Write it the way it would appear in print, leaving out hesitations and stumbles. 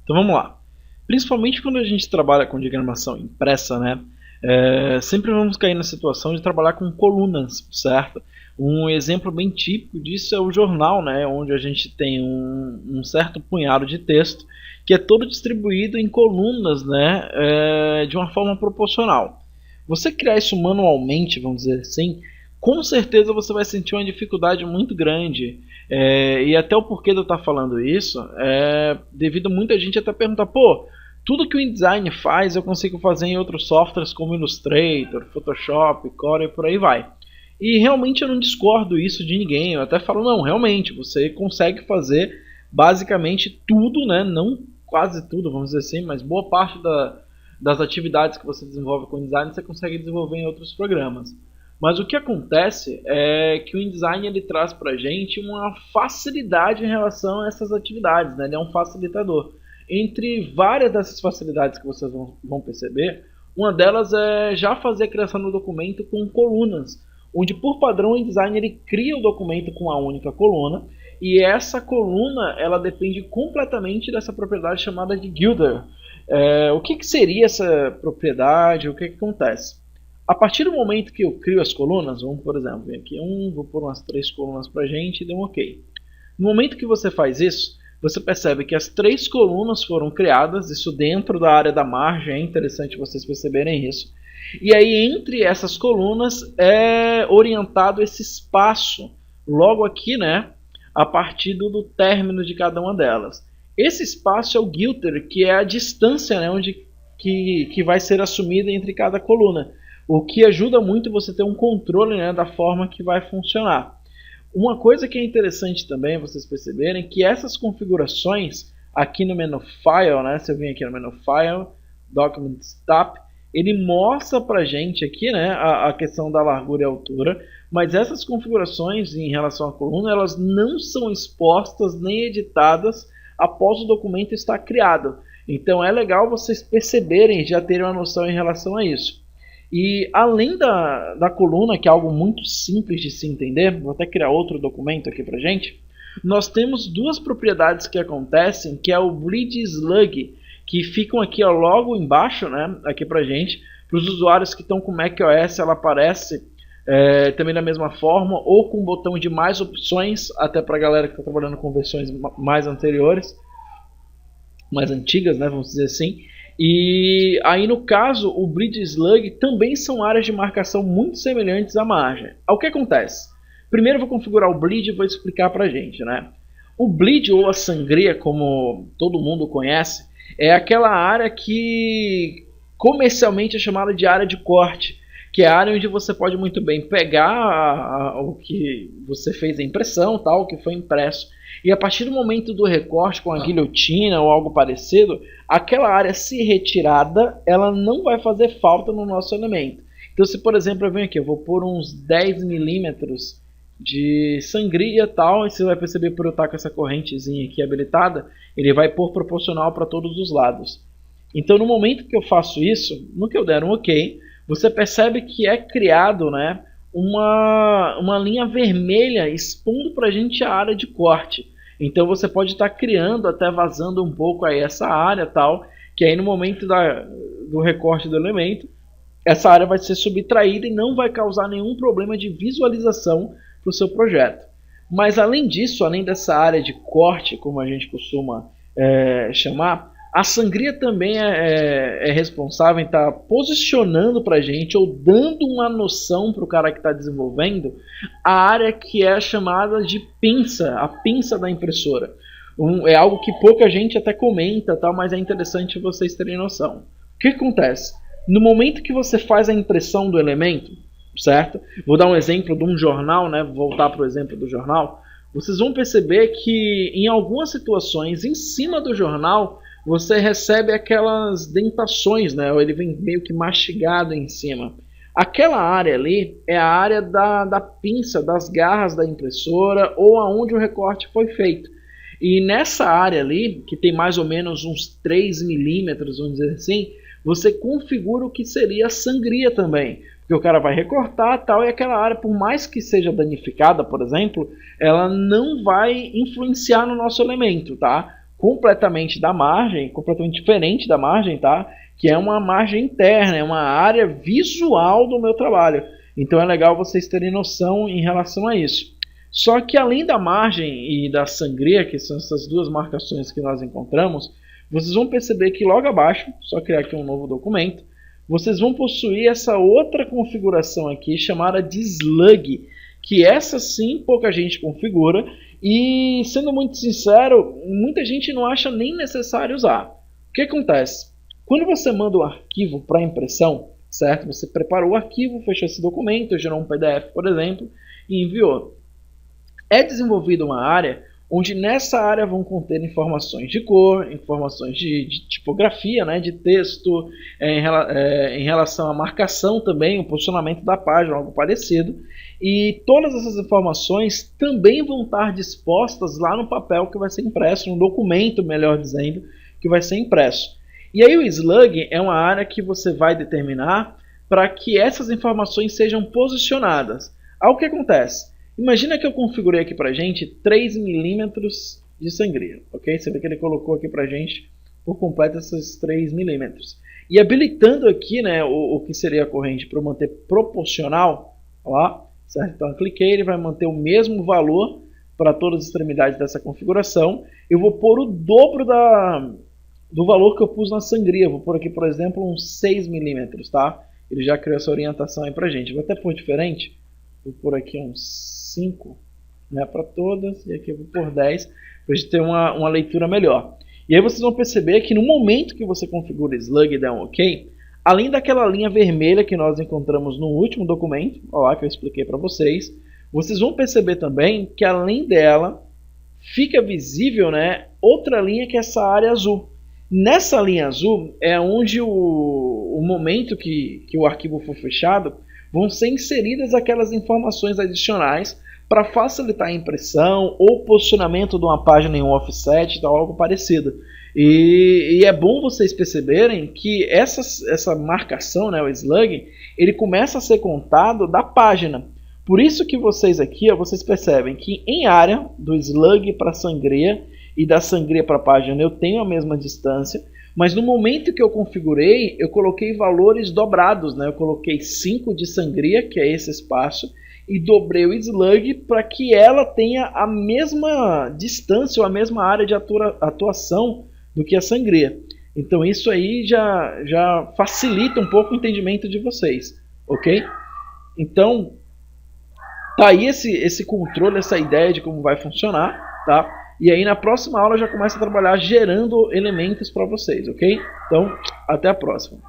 Então vamos lá. Principalmente quando a gente trabalha com diagramação impressa, né? Sempre vamos cair na situação de trabalhar com colunas, certo? Um exemplo bem típico disso é o jornal, né? Onde a gente tem um certo punhado de texto que é todo distribuído em colunas, né? De uma forma proporcional. Você criar isso manualmente, vamos dizer assim, com certeza você vai sentir uma dificuldade muito grande. E até o porquê de eu estar falando isso é devido a muita gente até perguntar, pô, tudo que o InDesign faz eu consigo fazer em outros softwares como Illustrator, Photoshop, Core e por aí vai. E realmente eu não discordo isso de ninguém, eu até falo, não, realmente, você consegue fazer basicamente tudo, né? Não quase tudo, vamos dizer assim, mas boa parte das atividades que você desenvolve com o InDesign você consegue desenvolver em outros programas. Mas o que acontece é que o InDesign ele traz para a gente uma facilidade em relação a essas atividades, né? Ele é um facilitador. Entre várias dessas facilidades que vocês vão perceber, uma delas é já fazer a criação do documento com colunas, onde por padrão o InDesign ele cria o documento com uma única coluna, e essa coluna ela depende completamente dessa propriedade chamada de Guilder. O que seria essa propriedade? O que acontece? A partir do momento que eu crio as colunas, vamos por exemplo, vem aqui vou pôr umas 3 colunas para a gente e deu um ok. No momento que você faz isso, você percebe que as 3 colunas foram criadas, isso dentro da área da margem, é interessante vocês perceberem isso. E aí entre essas colunas é orientado esse espaço, logo aqui, né, a partir do término de cada uma delas. Esse espaço é o Guilter, que é a distância, né, que vai ser assumida entre cada coluna, o que ajuda muito você ter um controle, né, da forma que vai funcionar. Uma coisa que é interessante também vocês perceberem que essas configurações aqui no menu File, né, se eu vim aqui no menu File, Documents Tab, ele mostra pra gente aqui, né, a questão da largura e altura, mas essas configurações em relação à coluna, elas não são expostas nem editadas após o documento estar criado. Então é legal vocês perceberem, já terem uma noção em relação a isso. E além da coluna, que é algo muito simples de se entender, vou até criar outro documento aqui pra gente, nós temos duas propriedades que acontecem, que é o Bleed Slug, que ficam aqui ó, logo embaixo, né, aqui pra gente. Para os usuários que estão com macOS, ela aparece também da mesma forma, ou com o botão de mais opções, até para a galera que está trabalhando com versões mais anteriores, mais antigas, né, vamos dizer assim. E aí no caso, o Bleed e Slug também são áreas de marcação muito semelhantes à margem. O que acontece? Primeiro eu vou configurar o Bleed e vou explicar pra gente, né? O Bleed ou a sangria, como todo mundo conhece, é aquela área que comercialmente é chamada de área de corte, que é a área onde você pode muito bem pegar o que você fez a impressão, tal, o que foi impresso, e a partir do momento do recorte com a guilhotina ou algo parecido, aquela área se retirada, ela não vai fazer falta no nosso elemento. Então se por exemplo eu venho aqui, eu vou pôr uns 10 milímetros de sangria e tal, e você vai perceber por eu estar com essa correntezinha aqui habilitada, ele vai pôr proporcional para todos os lados. Então no momento que eu faço isso, no que eu der um ok, você percebe que é criado, né, uma linha vermelha expondo para a gente a área de corte. Então você pode estar criando, até vazando um pouco aí essa área tal, que aí no momento do recorte do elemento, essa área vai ser subtraída e não vai causar nenhum problema de visualização para o seu projeto. Mas além disso, além dessa área de corte, como a gente costuma chamar, a sangria também é responsável em estar posicionando para a gente ou dando uma noção para o cara que está desenvolvendo a área que é chamada de pinça, a pinça da impressora. É algo que pouca gente até comenta, tá? Mas é interessante vocês terem noção. O que acontece? No momento que você faz a impressão do elemento, certo? Vou dar um exemplo de um jornal, né? Vou voltar para o exemplo do jornal. Vocês vão perceber que em algumas situações, em cima do jornal, você recebe aquelas dentações, né? Ou ele vem meio que mastigado em cima. Aquela área ali é a área da pinça, das garras da impressora ou aonde o recorte foi feito. E nessa área ali, que tem mais ou menos uns 3 milímetros, vamos dizer assim, você configura o que seria a sangria também. Porque o cara vai recortar tal, e aquela área, por mais que seja danificada, por exemplo, ela não vai influenciar no nosso elemento, tá? completamente da margem, completamente diferente da margem, tá? Que é uma margem interna, é uma área visual do meu trabalho. Então é legal vocês terem noção em relação a isso. Só que além da margem e da sangria, que são essas duas marcações que nós encontramos, vocês vão perceber que logo abaixo, só criar aqui um novo documento, vocês vão possuir essa outra configuração aqui chamada de slug, que essa sim pouca gente configura e, sendo muito sincero, muita gente não acha nem necessário usar. O que acontece? Quando você manda o arquivo para impressão, certo? Você preparou o arquivo, fechou esse documento, gerou um PDF, por exemplo, e enviou. É desenvolvida uma área onde nessa área vão conter informações de cor, informações de tipografia, né, de texto, em relação à marcação também, o posicionamento da página, algo parecido. E todas essas informações também vão estar dispostas lá no papel que vai ser impresso, no documento, melhor dizendo, que vai ser impresso. E aí o slug é uma área que você vai determinar para que essas informações sejam posicionadas. Algo que acontece? Imagina que eu configurei aqui pra gente 3 milímetros de sangria, ok? Você vê que ele colocou aqui pra gente por completo esses 3 milímetros. E habilitando aqui, né, o que seria a corrente para manter proporcional, ó, certo? Então eu cliquei, ele vai manter o mesmo valor para todas as extremidades dessa configuração. Eu vou pôr o dobro do valor que eu pus na sangria. Vou pôr aqui, por exemplo, uns 6 milímetros, tá? Ele já criou essa orientação aí pra gente. Vou até pôr diferente. Vou pôr aqui uns 5, né, para todas, e aqui eu vou pôr 10, para a gente ter uma leitura melhor. E aí vocês vão perceber que no momento que você configura slug e dá um OK, além daquela linha vermelha que nós encontramos no último documento, ó lá que eu expliquei para vocês, vocês vão perceber também que além dela, fica visível, né, outra linha que é essa área azul. Nessa linha azul é onde o momento que o arquivo for fechado, vão ser inseridas aquelas informações adicionais para facilitar a impressão ou posicionamento de uma página em um offset ou algo parecido. E é bom vocês perceberem que essa marcação, né, o slug, ele começa a ser contado da página. Por isso que vocês aqui, ó, vocês percebem que em área do slug para sangria e da sangria para página eu tenho a mesma distância. Mas no momento que eu configurei, eu coloquei valores dobrados, né? Eu coloquei 5 de sangria, que é esse espaço, e dobrei o slug para que ela tenha a mesma distância ou a mesma área de atuação do que a sangria. Então isso aí já facilita um pouco o entendimento de vocês, ok? Então, tá aí esse controle, essa ideia de como vai funcionar, tá? E aí na próxima aula eu já começo a trabalhar gerando elementos para vocês, ok? Então, até a próxima.